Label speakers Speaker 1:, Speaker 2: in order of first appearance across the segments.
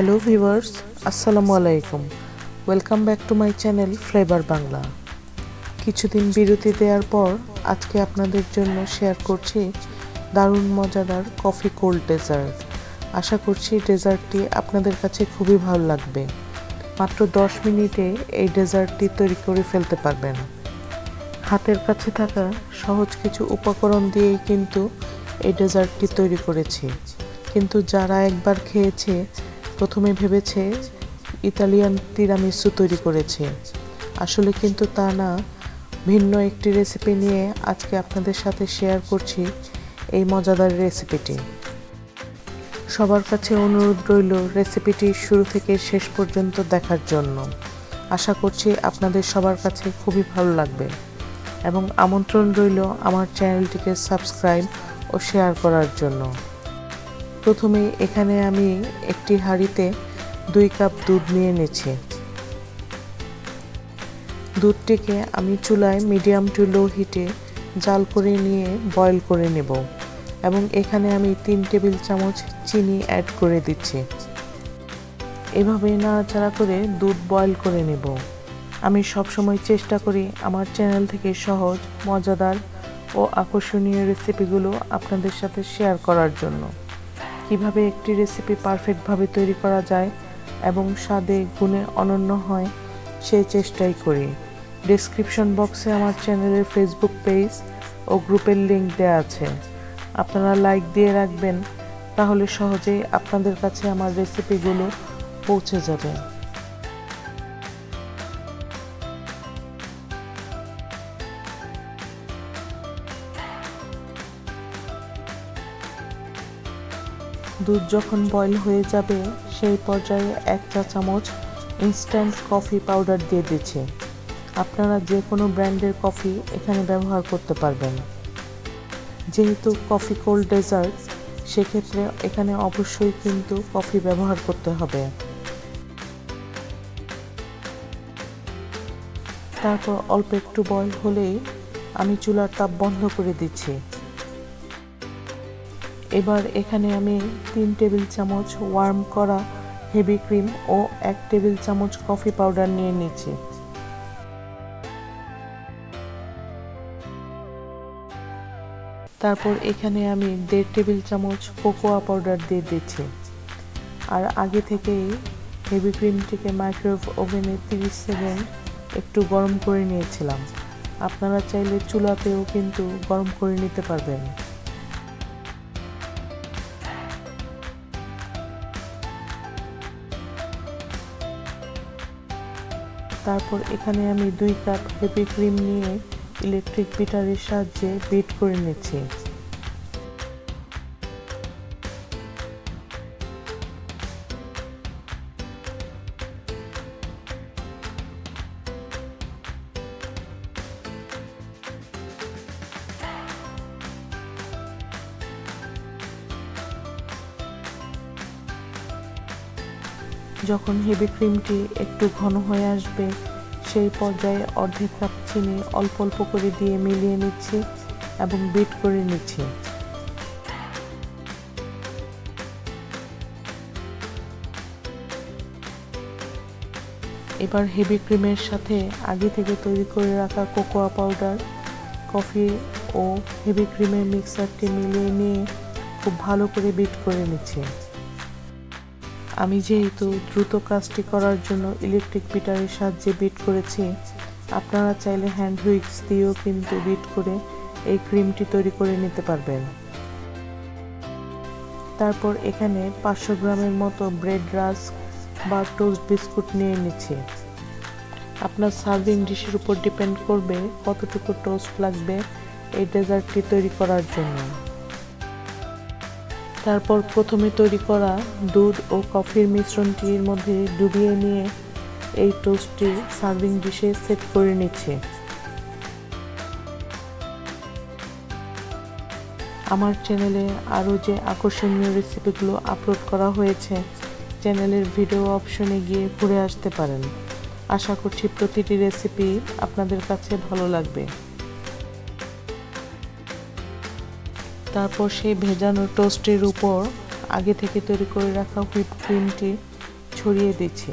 Speaker 1: Hello viewers, আসসালামু আলাইকুম। Welcome back to my channel flavour Bangla. কিছুদিন বিরতি দেওয়ার পর আজকে আপনাদের জন্য শেয়ার করছি দারুণ মজাদার কফি কোল্ড ডেজার্ট। আশা করছি ডেজার্টটি আপনাদের কাছে খুবই ভালো লাগবে। মাত্র 10 মিনিটে এই ডেজার্টটি তৈরি করে ফেলতে পারবেন। হাতের কাছে থাকা সহজ কিছু উপকরণ দিয়েই কিন্তু এই ডেজার্টটি তৈরি করেছি, কিন্তু যারা একবার খেয়েছে প্রথমে ভেবেছে ইতালিয়ান তিরামিসু তৈরি করেছে। আসলে কিন্তু তা না, ভিন্ন একটি রেসিপি নিয়ে আজকে আপনাদের সাথে শেয়ার করছি এই মজাদার রেসিপিটি। সবার কাছে অনুরোধ রইল রেসিপিটি শুরু থেকে শেষ পর্যন্ত দেখার জন্য। আশা করছি আপনাদের সবার কাছে খুবই ভালো লাগবে এবং আমন্ত্রণ রইল আমার চ্যানেলটিকে সাবস্ক্রাইব ও শেয়ার করার জন্য। প্রথমে এখানে আমি একটি হাঁড়িতে 2 কাপ দুধ নিয়ে নিয়েছি। দুধটিকে আমি চুলায় মিডিয়াম টু লো হিটে জাল করে নিয়ে বয়েল করে নেব এবং এখানে আমি 3 টেবিল চামচ চিনি অ্যাড করে দিচ্ছি। এভাবে নাড়াচাড়া করে দুধ বয়েল করে নেব। আমি সবসময় চেষ্টা করি আমার চ্যানেল থেকে সহজ, মজাদার ও আকর্ষণীয় রেসিপিগুলো আপনাদের সাথে শেয়ার করার জন্য। কিভাবে একটি রেসিপি পারফেক্টভাবে তৈরি করা যায় এবং স্বাদে গুণে অনন্য হয় সেই চেষ্টাই করি। ডেসক্রিপশন বক্সে আমার চ্যানেলের ফেসবুক পেজ ও গ্রুপের লিংক দেওয়া আছে, আপনারা লাইক দিয়ে রাখবেন, তাহলে সহজেই আপনাদের কাছে আমার রেসিপিগুলো পৌঁছে যাবে। দুধ যখন বয়েল হয়ে যাবে সেই পর্যায়ে 1 চা চামচ ইনস্ট্যান্ট কফি পাউডার দিয়ে দিচ্ছি। আপনারা যে কোনো ব্র্যান্ডের কফি এখানে ব্যবহার করতে পারবেন। যেহেতু কফি কোল্ড ডেজার্ট, সেক্ষেত্রে এখানে অবশ্যই কিন্তু কফি ব্যবহার করতে হবে। তারপর অল্প একটু বয়েল হলেই আমি চুলার তাপ বন্ধ করে দিচ্ছি। এবার এখানে আমি 3 টেবিল চামচ ওয়ার্ম করা হেভি ক্রিম ও 1 টেবিল চামচ কফি পাউডার নিয়ে নিচ্ছি। তারপর এখানে আমি 1.5 টেবিল চামচ কোকোয়া পাউডার দিয়ে দিচ্ছি। আর আগে থেকেই হেভি ক্রিমটিকে মাইক্রোওয়েভ ওভেনে 30 সেকেন্ড একটু গরম করে নিয়েছিলাম। আপনারা চাইলে চুলাতেও কিন্তু গরম করে নিতে পারবেন। তারপর এখানে আমি 2 কাপ হেভি ক্রিম নিয়ে ইলেকট্রিক বিটারের সাহায্যে বিট করে নিচ্ছি। যখন হেভি ক্রিমটি একটু ঘন হয়ে আসবে সেই পর্যায়ে অর্ধেক কাপ চিনি অল্প অল্প করে দিয়ে মিলিয়ে নিচ্ছি এবং বিট করে নিচ্ছি। এবার হেভি ক্রিমের সাথে আগে থেকে তৈরি করে রাখা কোকোয়া পাউডার, কফি ও হেভি ক্রিমের মিক্সারটি মিলিয়ে নিয়ে খুব ভালো করে বিট করে নিচ্ছি। আমি যেহেতু দ্রুত কাজটি করার জন্য ইলেকট্রিক বিটারের সাহায্যে বিট করেছি, আপনারা চাইলে হ্যান্ড হুইক্স দিয়েও কিন্তু বিট করে এই ক্রিমটি তৈরি করে নিতে পারবেন। তারপর এখানে 500 গ্রামের মতো ব্রেড রাস্ক বা টোস্ট বিস্কুট নিয়ে নিচ্ছি। আপনার সার্ভিং ডিশের উপর ডিপেন্ড করবে কতটুকু টোস্ট লাগবে এই ডেজার্টটি তৈরি করার জন্য। তারপর প্রথমে তৈরি করা দুধ ও কফির মিশ্রণটির মধ্যে ডুবিয়ে নিয়ে এই টোস্টটি সার্ভিং ডিশে সেট করে নিচ্ছে। আমার চ্যানেলে আরও যে আকর্ষণীয় রেসিপিগুলো আপলোড করা হয়েছে, চ্যানেলের ভিডিও অপশনে গিয়ে ঘুরে আসতে পারেন। আশা করছি প্রতিটি রেসিপি আপনাদের কাছে ভালো লাগবে। তারপর সেই ভেজানো টোস্টের উপর আগে থেকে তৈরি করে রাখা হুইপ ক্রিমটি ছড়িয়ে দিচ্ছি।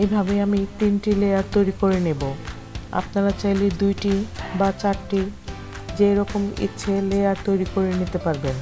Speaker 1: এইভাবে আমি 3টি লেয়ার তৈরি করে নেব। আপনারা চাইলে 2টি বা 4টি যেরকম ইচ্ছে লেয়ার তৈরি করে নিতে পারবেন।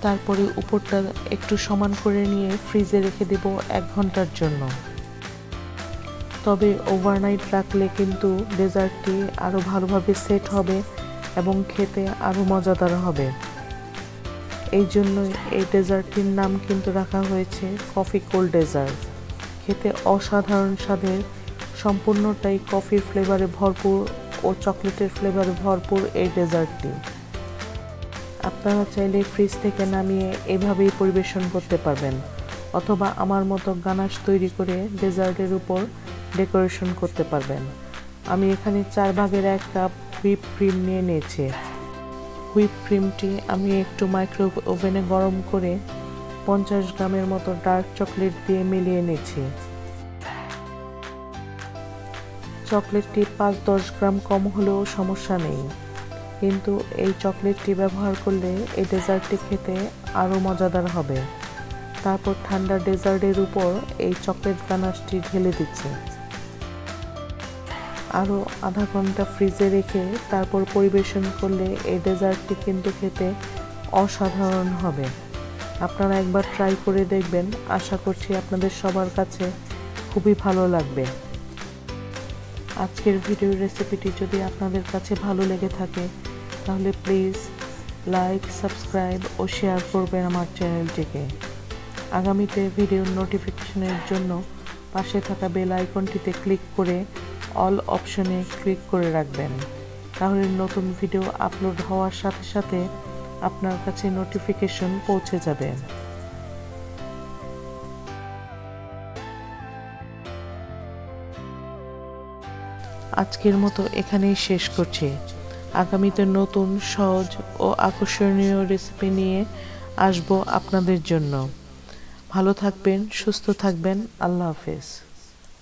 Speaker 1: তারপরে উপরটা একটু সমান করে নিয়ে ফ্রিজে রেখে দেব 1 ঘন্টার জন্য। তবে ওভারনাইট রাখলে কিন্তু ডেজার্টটি আরও ভালোভাবে সেট হবে এবং খেতে আরও মজাদার হবে। এই জন্যই এই ডেজার্টটির নাম কিন্তু রাখা হয়েছে কফি কোল্ড ডেজার্ট। খেতে অসাধারণ স্বাদের, সম্পূর্ণটাই কফির ফ্লেভারে ভরপুর ও চকলেটের ফ্লেভারে ভরপুর এই ডেজার্টটি। আপনারা চাইলে ফ্রিজ থেকে নামিয়ে এভাবেই পরিবেশন করতে পারবেন, অথবা আমার মতো গানাশ তৈরি করে ডেজার্টের উপর ডেকোরেশন করতে পারবেন। আমি এখানে 4 ভাগের 1 কাপ হুইপ ক্রিম নিয়ে নিয়েছি। হুইপ ক্রিমটি আমি একটু মাইক্রো ওভেনে গরম করে 50 গ্রামের মতো ডার্ক চকলেট দিয়ে মিলিয়ে নিয়েছি। চকলেটটি 5-10 গ্রাম কম হলেও সমস্যা নেই, কিন্তু এই চকলেটটি ব্যবহার করলে এই ডেজার্টটি খেতে আরও মজাদার হবে। তারপর ঠান্ডা ডেজার্টের উপর এই চকলেট গানাশটি ঢেলে দিচ্ছি। আরও আধা ঘন্টা ফ্রিজে রেখে তারপর পরিবেশন করলে এই ডেজার্টটি কিন্তু খেতে অসাধারণ হবে। আপনারা একবার ট্রাই করে দেখবেন, আশা করছি আপনাদের সবার কাছে খুবই ভালো লাগবে। আজকের ভিডিওর রেসিপিটি যদি আপনাদের কাছে ভালো লেগে থাকে তাহলে প্লিজ লাইক, সাবস্ক্রাইব ও শেয়ার করবেন আমার চ্যানেলটিকে। আগামীতে ভিডিওর নোটিফিকেশনের জন্য পাশে থাকা বেল আইকনটিতে ক্লিক করে অল অপশনে ক্লিক করে রাখবেন। তাহলে নতুন ভিডিও আপলোড হওয়ার সাথে সাথে আপনার কাছে নোটিফিকেশন পৌঁছে যাবে। আজকের মতো এখানেই শেষ করছি। আগামীতে নতুন, সহজ ও আকর্ষণীয় রেসিপি নিয়ে আসবো আপনাদের জন্য। ভালো থাকবেন, সুস্থ থাকবেন। আল্লাহ হাফেজ।